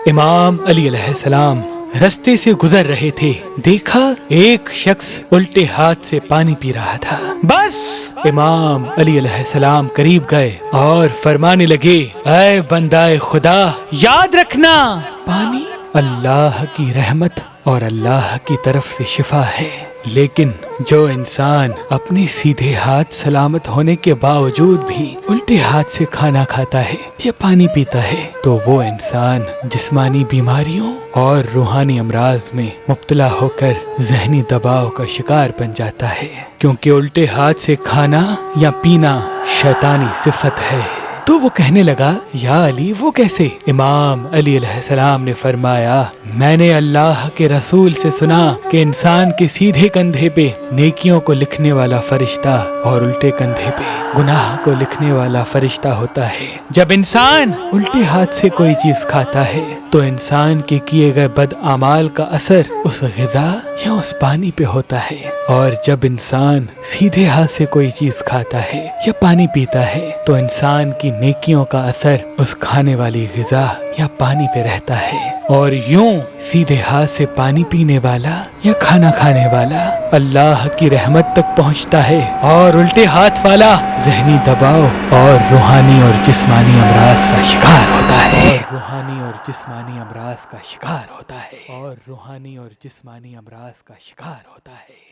امام علی علیہ السلام رستے سے گزر رہے تھے، دیکھا ایک شخص الٹے ہاتھ سے پانی پی رہا تھا۔ بس امام علی علیہ السلام قریب گئے اور فرمانے لگے، اے بندائے خدا، یاد رکھنا پانی اللہ کی رحمت اور اللہ کی طرف سے شفا ہے، لیکن جو انسان اپنے سیدھے ہاتھ سلامت ہونے کے باوجود بھی الٹے ہاتھ سے کھانا کھاتا ہے یا پانی پیتا ہے تو وہ انسان جسمانی بیماریوں اور روحانی امراض میں مبتلا ہو کر ذہنی دباؤ کا شکار بن جاتا ہے، کیونکہ الٹے ہاتھ سے کھانا یا پینا شیطانی صفت ہے۔ تو وہ کہنے لگا، یا علی وہ کیسے؟ امام علی علیہ السلام نے فرمایا، میں نے اللہ کے رسول سے سنا کہ انسان کے سیدھے کندھے پہ نیکیوں کو لکھنے والا فرشتہ اور الٹے کندھے پہ گناہ کو لکھنے والا فرشتہ ہوتا ہے۔ جب انسان الٹے ہاتھ سے کوئی چیز کھاتا ہے تو انسان کے کیے گئے بد اعمال کا اثر اس غذا یا اس پانی پہ ہوتا ہے، اور جب انسان سیدھے ہاتھ سے کوئی چیز کھاتا ہے یا پانی پیتا ہے تو انسان کی نیکیوں کا اثر اس کھانے والی غذا یا پانی پہ رہتا ہے، اور یوں سیدھے ہاتھ سے پانی پینے والا یا کھانا کھانے والا اللہ کی رحمت تک پہنچتا ہے، اور الٹے ہاتھ والا ذہنی دباؤ اور روحانی اور جسمانی امراض کا شکار ہوتا ہے، روحانی اور جسمانی امراض کا شکار ہوتا ہے، اور روحانی اور جسمانی امراض کا شکار ہوتا ہے۔